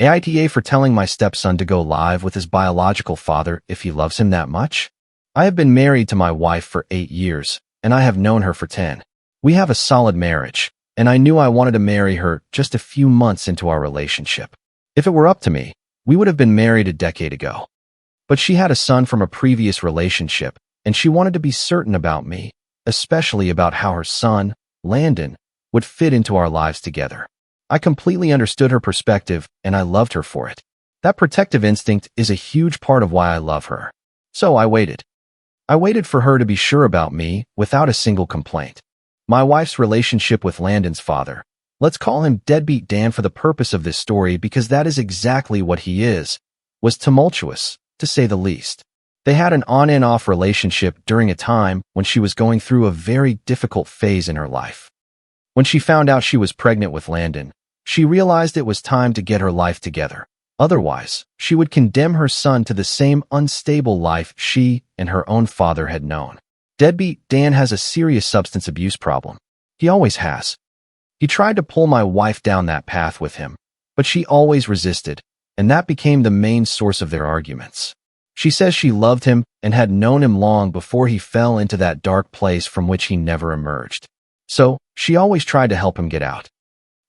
AITA for telling my stepson to go live with his biological father if he loves him that much? I have been married to my wife for 8 years, and I have known her for 10. We have a solid marriage, and I knew I wanted to marry her just a few months into our relationship. If it were up to me, we would have been married a decade ago. But she had a son from a previous relationship, and she wanted to be certain about me, especially about how her son, Landon, would fit into our lives together. I completely understood her perspective, and I loved her for it. That protective instinct is a huge part of why I love her. So I waited. I waited for her to be sure about me without a single complaint. My wife's relationship with Landon's father, let's call him Deadbeat Dan for the purpose of this story because that is exactly what he is, was tumultuous, to say the least. They had an on and off relationship during a time when she was going through a very difficult phase in her life. When she found out she was pregnant with Landon, she realized it was time to get her life together. Otherwise, she would condemn her son to the same unstable life she and her own father had known. Deadbeat Dan has a serious substance abuse problem. He always has. He tried to pull my wife down that path with him, but she always resisted, and that became the main source of their arguments. She says she loved him and had known him long before he fell into that dark place from which he never emerged. So, she always tried to help him get out.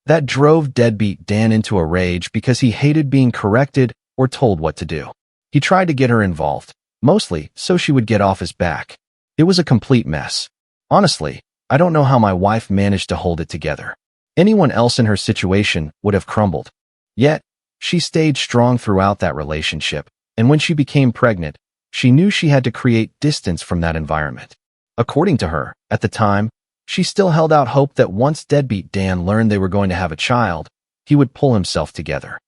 That drove Deadbeat Dan into a rage because he hated being corrected or told what to do. He tried to get her involved, mostly so she would get off his back. It was a complete mess. Honestly, I don't know how my wife managed to hold it together. Anyone else in her situation would have crumbled. Yet, she stayed strong throughout that relationship, and when she became pregnant, she knew she had to create distance from that environment. According to her, at the time, she still held out hope that once Deadbeat Dan learned they were going to have a child, he would pull himself together.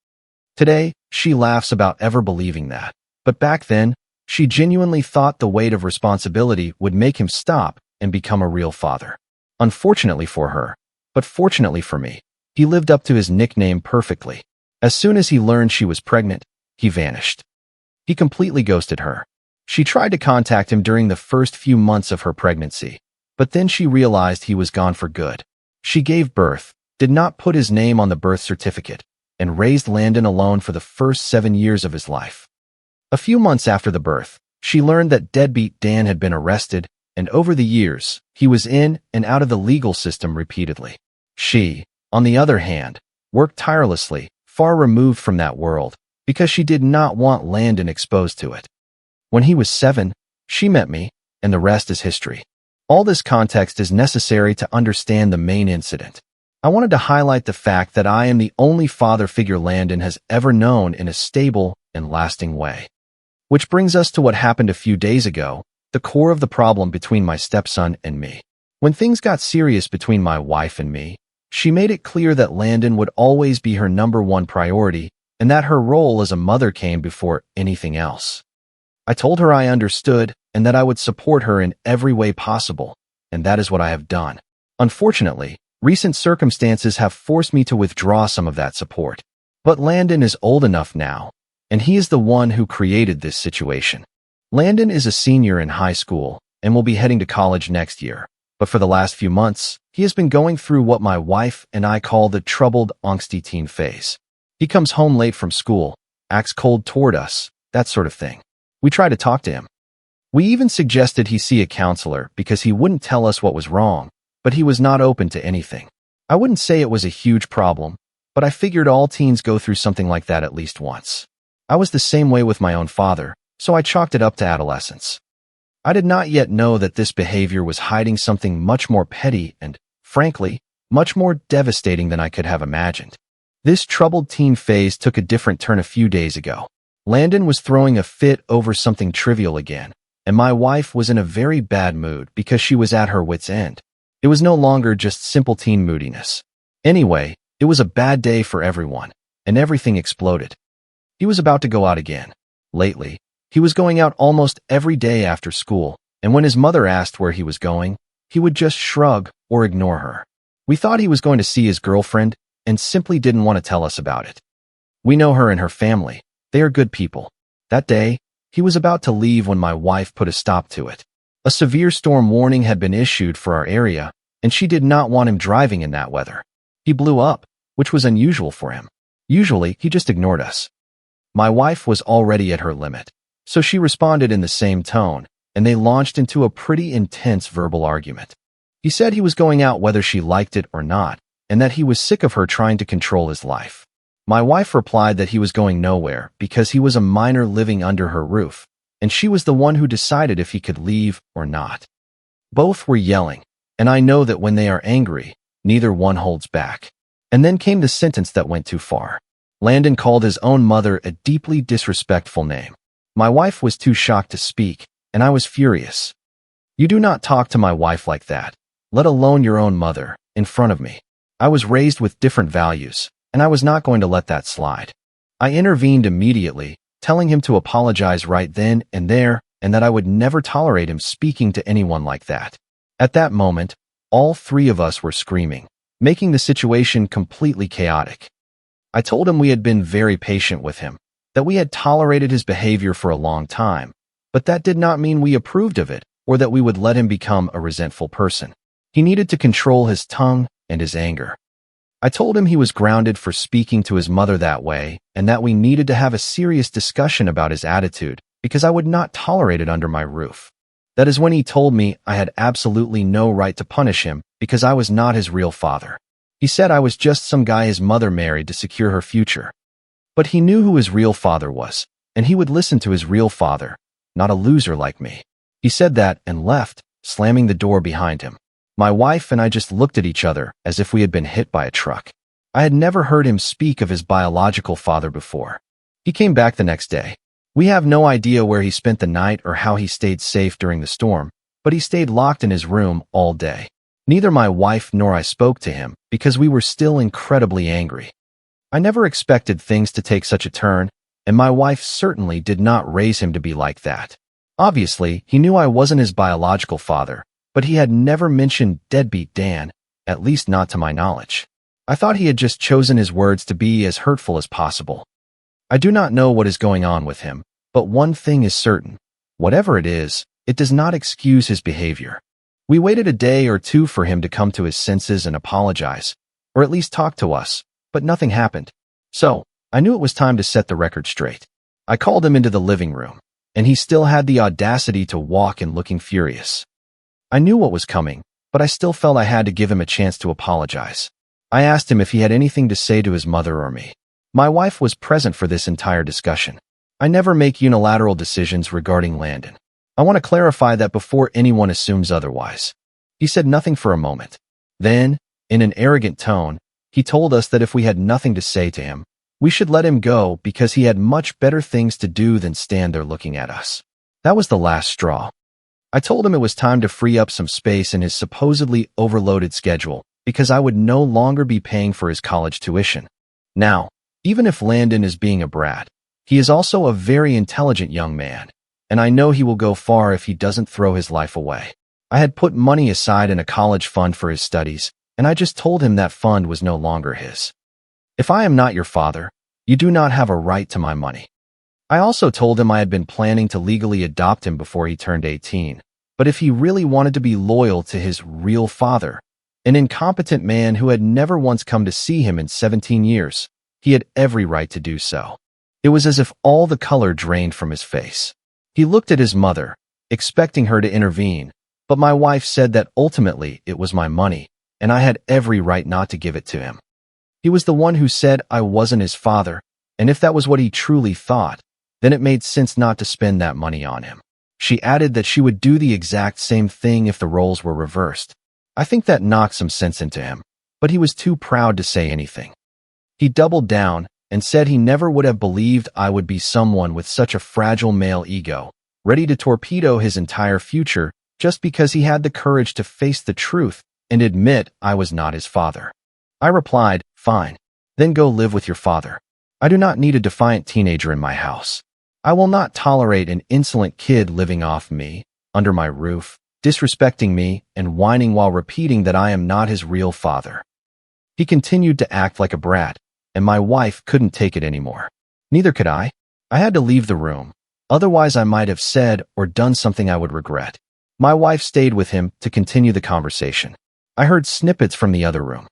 Today, she laughs about ever believing that, but back then, she genuinely thought the weight of responsibility would make him stop and become a real father. Unfortunately for her, but fortunately for me, he lived up to his nickname perfectly. As soon as he learned she was pregnant, he vanished. He completely ghosted her. She tried to contact him during the first few months of her pregnancy, but then she realized he was gone for good. She gave birth, did not put his name on the birth certificate, and raised Landon alone for the first 7 years of his life. A few months after the birth, she learned that Deadbeat Dan had been arrested, and over the years, he was in and out of the legal system repeatedly. She, on the other hand, worked tirelessly, far removed from that world, because she did not want Landon exposed to it. When he was 7, she met me, and the rest is history. All this context is necessary to understand the main incident. I wanted to highlight the fact that I am the only father figure Landon has ever known in a stable and lasting way. Which brings us to what happened a few days ago, the core of the problem between my stepson and me. When things got serious between my wife and me, she made it clear that Landon would always be her #1 priority and that her role as a mother came before anything else. I told her I understood and that I would support her in every way possible, and that is what I have done. Unfortunately, recent circumstances have forced me to withdraw some of that support. But Landon is old enough now, and he is the one who created this situation. Landon is a senior in high school and will be heading to college next year, but for the last few months, he has been going through what my wife and I call the troubled, angsty teen phase. He comes home late from school, acts cold toward us, that sort of thing. We try to talk to him. We even suggested he see a counselor because he wouldn't tell us what was wrong, but he was not open to anything. I wouldn't say it was a huge problem, but I figured all teens go through something like that at least once. I was the same way with my own father, so I chalked it up to adolescence. I did not yet know that this behavior was hiding something much more petty and, frankly, much more devastating than I could have imagined. This troubled teen phase took a different turn a few days ago. Landon was throwing a fit over something trivial again, and my wife was in a very bad mood because she was at her wit's end. It was no longer just simple teen moodiness. Anyway, it was a bad day for everyone, and everything exploded. He was about to go out again. Lately, he was going out almost every day after school, and when his mother asked where he was going, he would just shrug or ignore her. We thought he was going to see his girlfriend and simply didn't want to tell us about it. We know her and her family. They are good people. That day, he was about to leave when my wife put a stop to it. A severe storm warning had been issued for our area, and she did not want him driving in that weather. He blew up, which was unusual for him. Usually, he just ignored us. My wife was already at her limit, so she responded in the same tone, and they launched into a pretty intense verbal argument. He said he was going out whether she liked it or not, and that he was sick of her trying to control his life. My wife replied that he was going nowhere because he was a minor living under her roof, and she was the one who decided if he could leave or not. Both were yelling, and I know that when they are angry, neither one holds back. And then came the sentence that went too far. Landon called his own mother a deeply disrespectful name. My wife was too shocked to speak, and I was furious. You do not talk to my wife like that, let alone your own mother, in front of me. I was raised with different values, and I was not going to let that slide. I intervened immediately, telling him to apologize right then and there, and that I would never tolerate him speaking to anyone like that. At that moment, all three of us were screaming, making the situation completely chaotic. I told him we had been very patient with him, that we had tolerated his behavior for a long time, but that did not mean we approved of it or that we would let him become a resentful person. He needed to control his tongue and his anger. I told him he was grounded for speaking to his mother that way and that we needed to have a serious discussion about his attitude because I would not tolerate it under my roof. That is when he told me I had absolutely no right to punish him because I was not his real father. He said I was just some guy his mother married to secure her future. But he knew who his real father was, and he would listen to his real father, not a loser like me. He said that and left, slamming the door behind him. My wife and I just looked at each other as if we had been hit by a truck. I had never heard him speak of his biological father before. He came back the next day. We have no idea where he spent the night or how he stayed safe during the storm, but he stayed locked in his room all day. Neither my wife nor I spoke to him because we were still incredibly angry. I never expected things to take such a turn, and my wife certainly did not raise him to be like that. Obviously, he knew I wasn't his biological father, but he had never mentioned deadbeat Dan, at least not to my knowledge. I thought he had just chosen his words to be as hurtful as possible. I do not know what is going on with him, but one thing is certain. Whatever it is, it does not excuse his behavior. We waited a day or two for him to come to his senses and apologize, or at least talk to us, but nothing happened. So, I knew it was time to set the record straight. I called him into the living room, and he still had the audacity to walk in looking furious. I knew what was coming, but I still felt I had to give him a chance to apologize. I asked him if he had anything to say to his mother or me. My wife was present for this entire discussion. I never make unilateral decisions regarding Landon. I want to clarify that before anyone assumes otherwise. He said nothing for a moment. Then, in an arrogant tone, he told us that if we had nothing to say to him, we should let him go because he had much better things to do than stand there looking at us. That was the last straw. I told him it was time to free up some space in his supposedly overloaded schedule because I would no longer be paying for his college tuition. Now, even if Landon is being a brat, he is also a very intelligent young man, and I know he will go far if he doesn't throw his life away. I had put money aside in a college fund for his studies, and I just told him that fund was no longer his. If I am not your father, you do not have a right to my money. I also told him I had been planning to legally adopt him before he turned 18, but if he really wanted to be loyal to his real father, an incompetent man who had never once come to see him in 17 years, he had every right to do so. It was as if all the color drained from his face. He looked at his mother, expecting her to intervene, but my wife said that ultimately it was my money, and I had every right not to give it to him. He was the one who said I wasn't his father, and if that was what he truly thought, then it made sense not to spend that money on him. She added that she would do the exact same thing if the roles were reversed. I think that knocked some sense into him, but he was too proud to say anything. He doubled down and said he never would have believed I would be someone with such a fragile male ego, ready to torpedo his entire future just because he had the courage to face the truth and admit I was not his father. I replied, "Fine, then go live with your father. I do not need a defiant teenager in my house. I will not tolerate an insolent kid living off me, under my roof, disrespecting me and whining while repeating that I am not his real father." He continued to act like a brat, and my wife couldn't take it anymore. Neither could I. I had to leave the room. Otherwise, I might have said or done something I would regret. My wife stayed with him to continue the conversation. I heard snippets from the other room.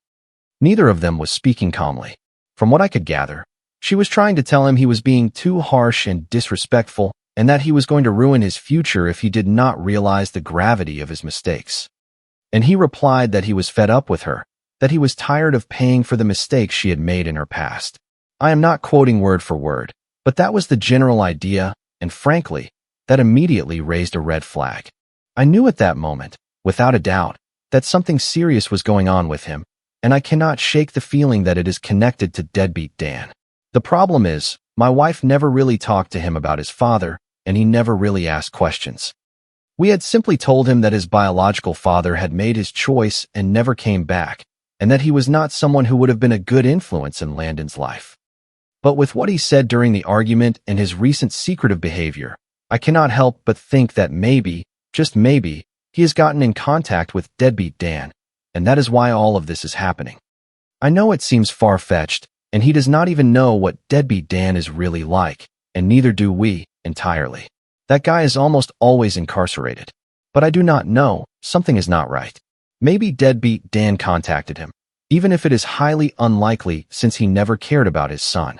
Neither of them was speaking calmly. From what I could gather, she was trying to tell him he was being too harsh and disrespectful and that he was going to ruin his future if he did not realize the gravity of his mistakes. And he replied that he was fed up with her, that he was tired of paying for the mistakes she had made in her past. I am not quoting word for word, but that was the general idea, and frankly, that immediately raised a red flag. I knew at that moment, without a doubt, that something serious was going on with him, and I cannot shake the feeling that it is connected to deadbeat Dan. The problem is, my wife never really talked to him about his father, and he never really asked questions. We had simply told him that his biological father had made his choice and never came back, and that he was not someone who would have been a good influence in Landon's life. But with what he said during the argument and his recent secretive behavior, I cannot help but think that maybe, just maybe, he has gotten in contact with deadbeat Dan, and that is why all of this is happening. I know it seems far-fetched, and he does not even know what deadbeat Dan is really like, and neither do we, entirely. That guy is almost always incarcerated. But I do not know, something is not right. Maybe deadbeat Dan contacted him, even if it is highly unlikely since he never cared about his son.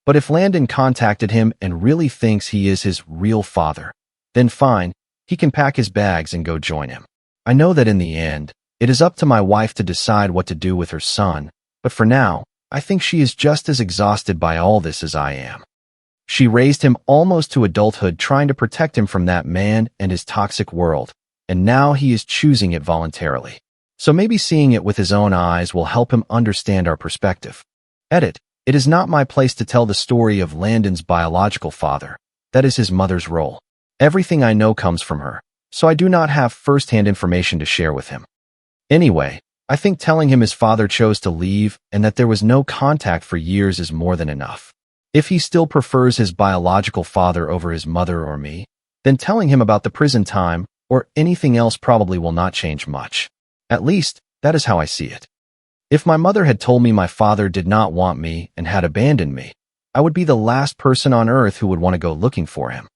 But if Landon contacted him and really thinks he is his real father, then fine, he can pack his bags and go join him. I know that in the end, it is up to my wife to decide what to do with her son, but for now, I think she is just as exhausted by all this as I am. She raised him almost to adulthood trying to protect him from that man and his toxic world, and now he is choosing it voluntarily. So maybe seeing it with his own eyes will help him understand our perspective. Edit. It is not my place to tell the story of Landon's biological father. That is his mother's role. Everything I know comes from her, so I do not have first-hand information to share with him. Anyway, I think telling him his father chose to leave and that there was no contact for years is more than enough. If he still prefers his biological father over his mother or me, then telling him about the prison time or anything else probably will not change much. At least, that is how I see it. If my mother had told me my father did not want me and had abandoned me, I would be the last person on earth who would want to go looking for him.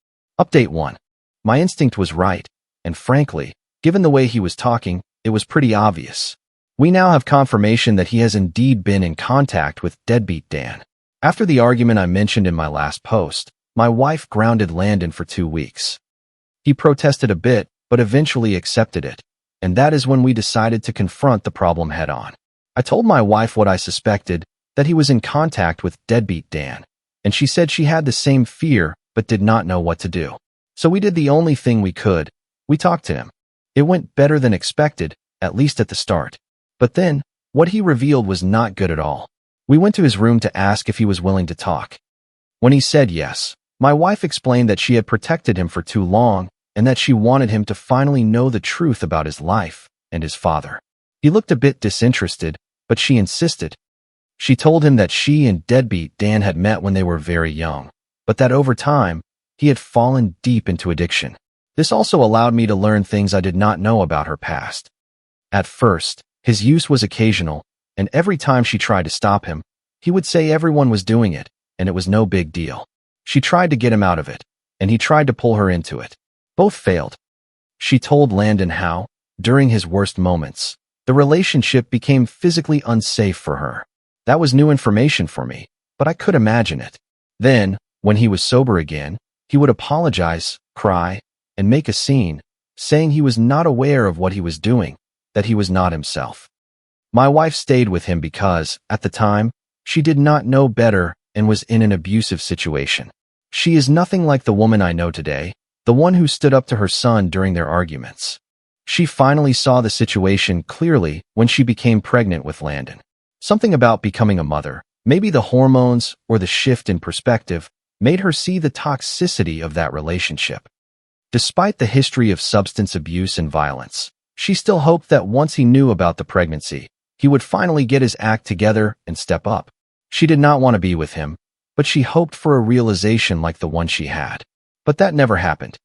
Update 1. My instinct was right, and frankly, given the way he was talking, it was pretty obvious. We now have confirmation that he has indeed been in contact with deadbeat Dan. After the argument I mentioned in my last post, my wife grounded Landon for 2 weeks. He protested a bit, but eventually accepted it, and that is when we decided to confront the problem head-on. I told my wife what I suspected, that he was in contact with deadbeat Dan, and she said she had the same fear but did not know what to do. So we did the only thing we could. We talked to him. It went better than expected, at least at the start. But then, what he revealed was not good at all. We went to his room to ask if he was willing to talk. When he said yes, my wife explained that she had protected him for too long and that she wanted him to finally know the truth about his life and his father. He looked a bit disinterested, but she insisted. She told him that she and deadbeat Dan had met when they were very young, but that over time, he had fallen deep into addiction. This also allowed me to learn things I did not know about her past. At first, his use was occasional, and every time she tried to stop him, he would say everyone was doing it, and it was no big deal. She tried to get him out of it, and he tried to pull her into it. Both failed. She told Landon how, during his worst moments, the relationship became physically unsafe for her. That was new information for me, but I could imagine it. Then, when he was sober again, he would apologize, cry, and make a scene, saying he was not aware of what he was doing, that he was not himself. My wife stayed with him because, at the time, she did not know better and was in an abusive situation. She is nothing like the woman I know today, the one who stood up to her son during their arguments. She finally saw the situation clearly when she became pregnant with Landon. Something about becoming a mother, maybe the hormones or the shift in perspective, made her see the toxicity of that relationship. Despite the history of substance abuse and violence, she still hoped that once he knew about the pregnancy, he would finally get his act together and step up. She did not want to be with him, but she hoped for a realization like the one she had. But that never happened.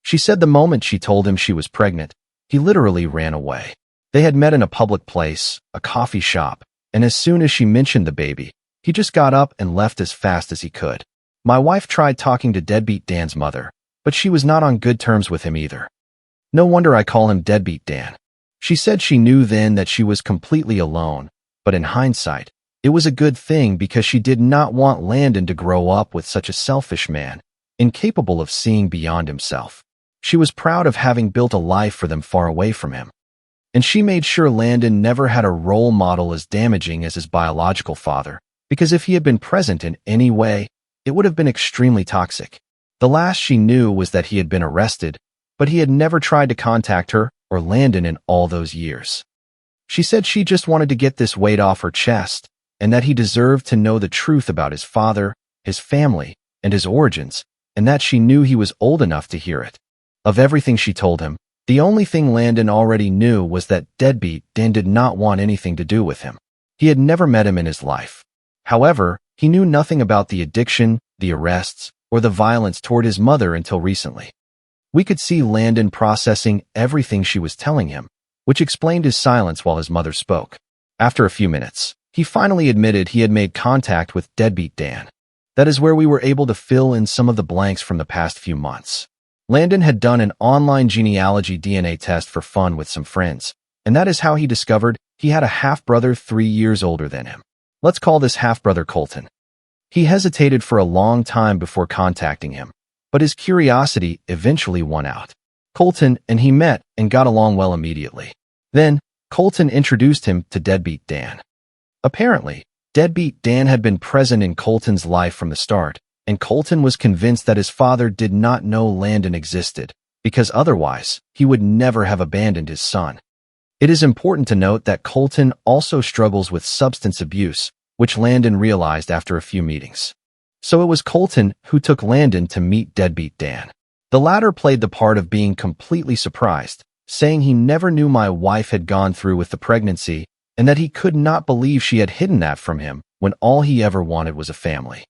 She said the moment she told him she was pregnant, he literally ran away. They had met in a public place, a coffee shop, and as soon as she mentioned the baby, he just got up and left as fast as he could. My wife tried talking to deadbeat Dan's mother, but she was not on good terms with him either. No wonder I call him deadbeat Dan. She said she knew then that she was completely alone, but in hindsight, It was a good thing because she did not want Landon to grow up with such a selfish man, incapable of seeing beyond himself. She was proud of having built a life for them far away from him. And she made sure Landon never had a role model as damaging as his biological father, because if he had been present in any way, it would have been extremely toxic. The last she knew was that he had been arrested, but he had never tried to contact her or Landon in all those years. She said she just wanted to get this weight off her chest, and that he deserved to know the truth about his father, his family, and his origins, and that she knew he was old enough to hear it. Of everything she told him, the only thing Landon already knew was that deadbeat Dan did not want anything to do with him. He had never met him in his life. However, he knew nothing about the addiction, the arrests, or the violence toward his mother until recently. We could see Landon processing everything she was telling him, which explained his silence while his mother spoke. After a few minutes, he finally admitted he had made contact with deadbeat Dan. That is where we were able to fill in some of the blanks from the past few months. Landon had done an online genealogy DNA test for fun with some friends, and that is how he discovered he had a half-brother 3 years older than him. Let's call this half-brother Colton. He hesitated for a long time before contacting him, but his curiosity eventually won out. Colton and he met and got along well immediately. Then, Colton introduced him to deadbeat Dan. Apparently, deadbeat Dan had been present in Colton's life from the start, and Colton was convinced that his father did not know Landon existed, because otherwise, he would never have abandoned his son. It is important to note that Colton also struggles with substance abuse, which Landon realized after a few meetings. So it was Colton who took Landon to meet deadbeat Dan. The latter played the part of being completely surprised, saying he never knew my wife had gone through with the pregnancy and that he could not believe she had hidden that from him when all he ever wanted was a family.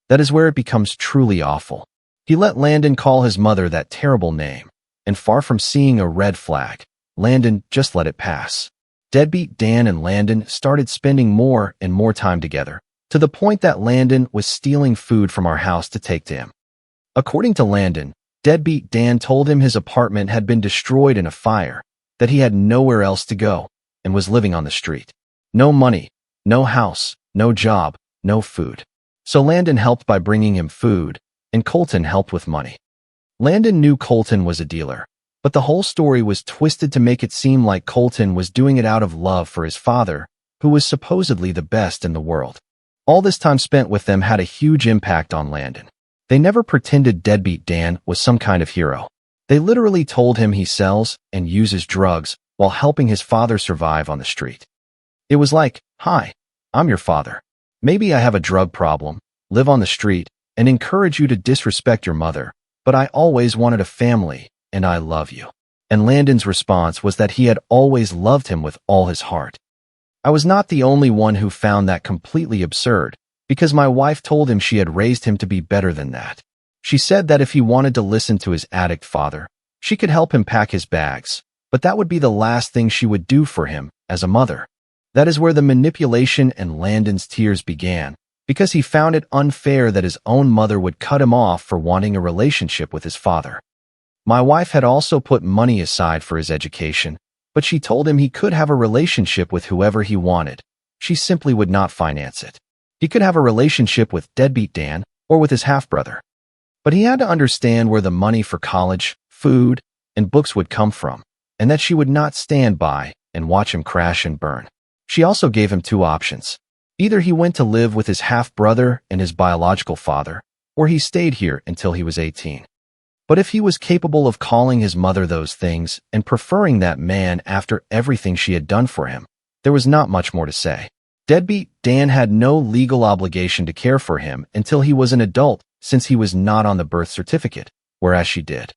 That is where it becomes truly awful. He let Landon call his mother that terrible name, and far from seeing a red flag, Landon just let it pass. Deadbeat Dan and Landon started spending more and more time together, to the point that Landon was stealing food from our house to take to him. According to Landon, deadbeat Dan told him his apartment had been destroyed in a fire, that he had nowhere else to go, and was living on the street. No money, no house, no job, no food. So Landon helped by bringing him food, and Colton helped with money. Landon knew Colton was a dealer, but the whole story was twisted to make it seem like Colton was doing it out of love for his father, who was supposedly the best in the world. All this time spent with them had a huge impact on Landon. They never pretended deadbeat Dan was some kind of hero. They literally told him he sells and uses drugs while helping his father survive on the street. It was like, "Hi, I'm your father. Maybe I have a drug problem, live on the street, and encourage you to disrespect your mother, but I always wanted a family, and I love you." And Landon's response was that he had always loved him with all his heart. I was not the only one who found that completely absurd, because my wife told him she had raised him to be better than that. She said that if he wanted to listen to his addict father, she could help him pack his bags, but that would be the last thing she would do for him as a mother. That is where the manipulation and Landon's tears began, because he found it unfair that his own mother would cut him off for wanting a relationship with his father. My wife had also put money aside for his education, but she told him he could have a relationship with whoever he wanted. She simply would not finance it. He could have a relationship with deadbeat Dan or with his half-brother. But he had to understand where the money for college, food, and books would come from, and that she would not stand by and watch him crash and burn. She also gave him two options. Either he went to live with his half-brother and his biological father, or he stayed here until he was 18. But if he was capable of calling his mother those things and preferring that man after everything she had done for him, there was not much more to say. Deadbeat Dan had no legal obligation to care for him until he was an adult, since he was not on the birth certificate, whereas she did.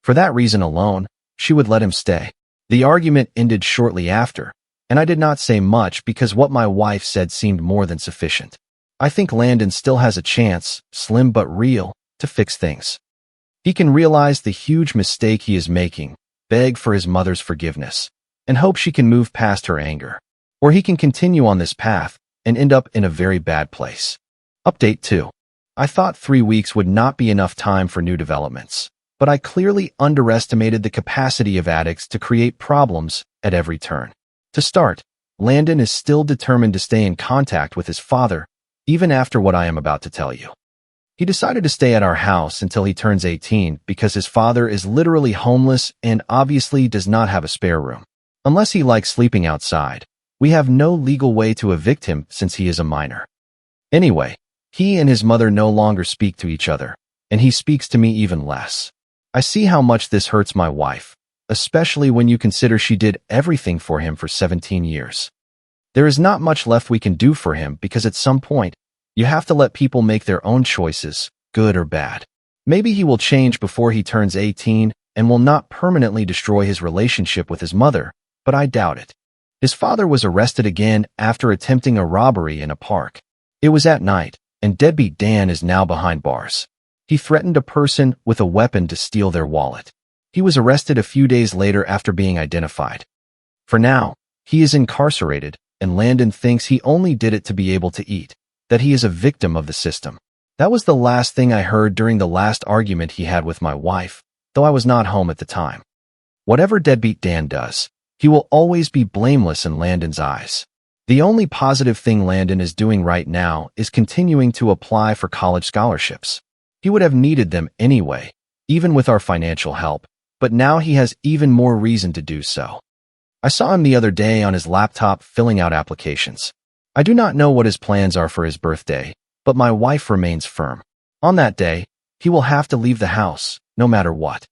For that reason alone, she would let him stay. The argument ended shortly after, and I did not say much because what my wife said seemed more than sufficient. I think Landon still has a chance, slim but real, to fix things. He can realize the huge mistake he is making, beg for his mother's forgiveness, and hope she can move past her anger. Or he can continue on this path and end up in a very bad place. Update 2. I thought 3 weeks would not be enough time for new developments, but I clearly underestimated the capacity of addicts to create problems at every turn. To start, Landon is still determined to stay in contact with his father, even after what I am about to tell you. He decided to stay at our house until he turns 18 because his father is literally homeless and obviously does not have a spare room. Unless he likes sleeping outside, we have no legal way to evict him since he is a minor. Anyway, he and his mother no longer speak to each other, and he speaks to me even less. I see how much this hurts my wife, especially when you consider she did everything for him for 17 years. There is not much left we can do for him because at some point, you have to let people make their own choices, good or bad. Maybe he will change before he turns 18 and will not permanently destroy his relationship with his mother, but I doubt it. His father was arrested again after attempting a robbery in a park. It was at night, and deadbeat Dan is now behind bars. He threatened a person with a weapon to steal their wallet. He was arrested a few days later after being identified. For now, he is incarcerated, and Landon thinks he only did it to be able to eat, that he is a victim of the system. That was the last thing I heard during the last argument he had with my wife, though I was not home at the time. Whatever deadbeat Dan does, he will always be blameless in Landon's eyes. The only positive thing Landon is doing right now is continuing to apply for college scholarships. He would have needed them anyway, even with our financial help, but now he has even more reason to do so. I saw him the other day on his laptop filling out applications. I do not know what his plans are for his birthday, but my wife remains firm. On that day, he will have to leave the house, no matter what.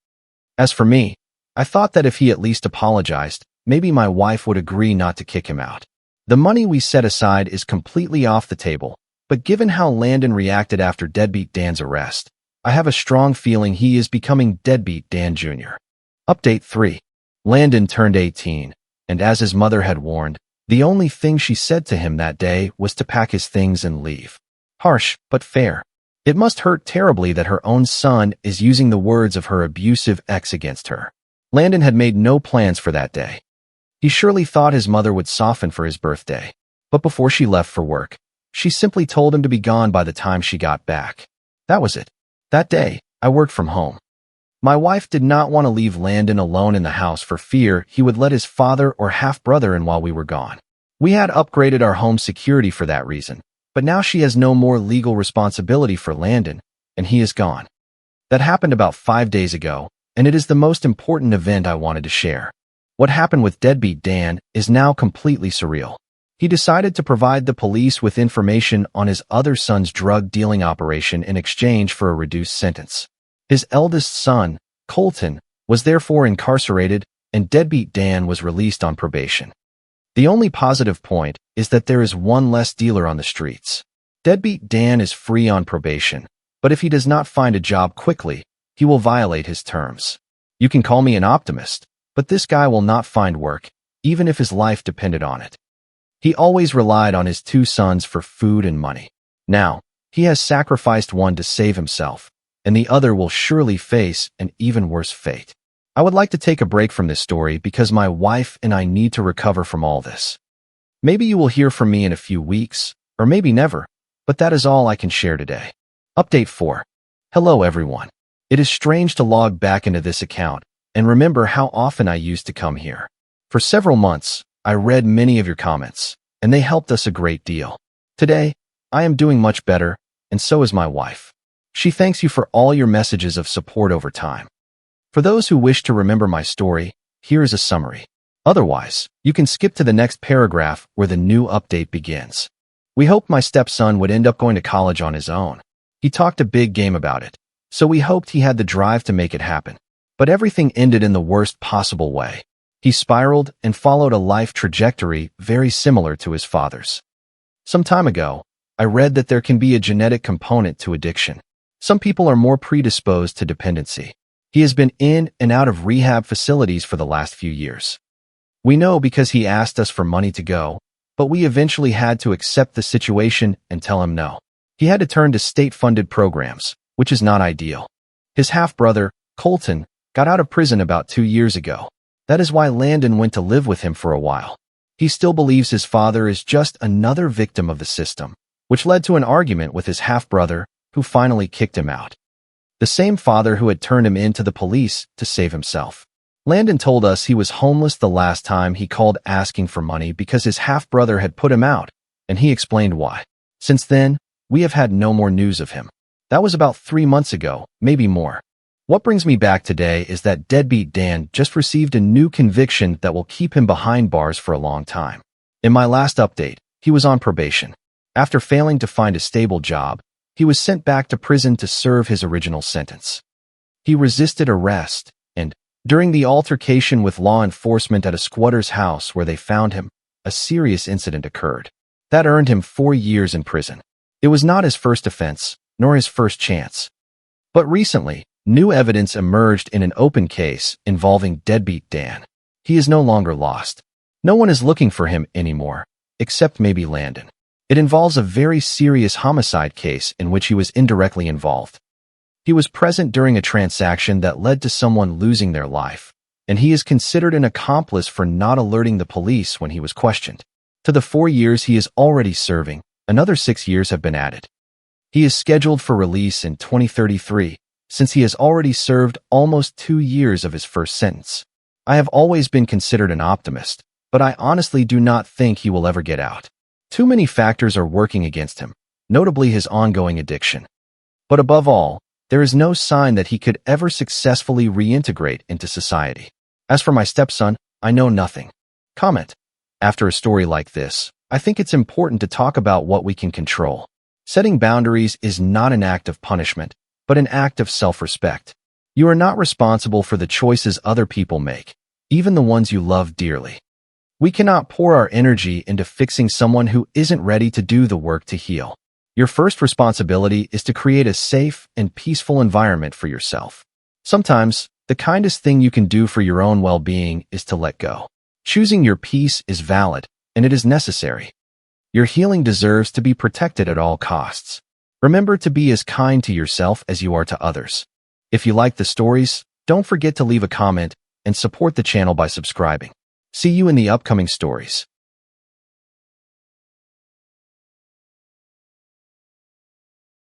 As for me, I thought that if he at least apologized, maybe my wife would agree not to kick him out. The money we set aside is completely off the table, but given how Landon reacted after deadbeat Dan's arrest, I have a strong feeling he is becoming deadbeat Dan Jr. Update 3. Landon turned 18, and as his mother had warned, the only thing she said to him that day was to pack his things and leave. Harsh, but fair. It must hurt terribly that her own son is using the words of her abusive ex against her. Landon had made no plans for that day. He surely thought his mother would soften for his birthday, but before she left for work, she simply told him to be gone by the time she got back. That was it. That day, I worked from home. My wife did not want to leave Landon alone in the house for fear he would let his father or half-brother in while we were gone. We had upgraded our home security for that reason, but now she has no more legal responsibility for Landon, and he is gone. That happened about 5 days ago, and it is the most important event I wanted to share. What happened with deadbeat Dan is now completely surreal. He decided to provide the police with information on his other son's drug-dealing operation in exchange for a reduced sentence. His eldest son, Colton, was therefore incarcerated, and deadbeat Dan was released on probation. The only positive point is that there is one less dealer on the streets. Deadbeat Dan is free on probation, but if he does not find a job quickly, he will violate his terms. You can call me an optimist, but this guy will not find work, even if his life depended on it. He always relied on his 2 sons for food and money. Now, he has sacrificed one to save himself, and the other will surely face an even worse fate. I would like to take a break from this story because my wife and I need to recover from all this. Maybe you will hear from me in a few weeks, or maybe never, but that is all I can share today. Update 4. Hello everyone. It is strange to log back into this account and remember how often I used to come here. For several months, I read many of your comments, and they helped us a great deal. Today, I am doing much better, and so is my wife. She thanks you for all your messages of support over time. For those who wish to remember my story, here is a summary. Otherwise, you can skip to the next paragraph where the new update begins. We hoped my stepson would end up going to college on his own. He talked a big game about it, so we hoped he had the drive to make it happen. But everything ended in the worst possible way. He spiraled and followed a life trajectory very similar to his father's. Some time ago, I read that there can be a genetic component to addiction. Some people are more predisposed to dependency. He has been in and out of rehab facilities for the last few years. We know because he asked us for money to go, but we eventually had to accept the situation and tell him no. He had to turn to state-funded programs, which is not ideal. His half-brother, Colton, got out of prison about 2 years ago. That is why Landon went to live with him for a while. He still believes his father is just another victim of the system, which led to an argument with his half-brother, who finally kicked him out. The same father who had turned him in to the police to save himself. Landon told us he was homeless the last time he called asking for money because his half-brother had put him out, and he explained why. Since then, we have had no more news of him. That was about 3 months ago, maybe more. What brings me back today is that deadbeat Dan just received a new conviction that will keep him behind bars for a long time. In my last update, he was on probation. After failing to find a stable job, he was sent back to prison to serve his original sentence. He resisted arrest, and, during the altercation with law enforcement at a squatter's house where they found him, a serious incident occurred. That earned him 4 years in prison. It was not his first offense, nor his first chance. But recently, new evidence emerged in an open case involving deadbeat Dan. He is no longer lost. No one is looking for him anymore, except maybe Landon. It involves a very serious homicide case in which he was indirectly involved. He was present during a transaction that led to someone losing their life, and he is considered an accomplice for not alerting the police when he was questioned. To the 4 years he is already serving, another 6 years have been added. He is scheduled for release in 2033, since he has already served almost 2 years of his first sentence. I have always been considered an optimist, but I honestly do not think he will ever get out. Too many factors are working against him, notably his ongoing addiction. But above all, there is no sign that he could ever successfully reintegrate into society. As for my stepson, I know nothing. Comment. After a story like this, I think it's important to talk about what we can control. Setting boundaries is not an act of punishment, but an act of self-respect. You are not responsible for the choices other people make, even the ones you love dearly. We cannot pour our energy into fixing someone who isn't ready to do the work to heal. Your first responsibility is to create a safe and peaceful environment for yourself. Sometimes, the kindest thing you can do for your own well-being is to let go. Choosing your peace is valid, and it is necessary. Your healing deserves to be protected at all costs. Remember to be as kind to yourself as you are to others. If you like the stories, don't forget to leave a comment and support the channel by subscribing. See you in the upcoming stories.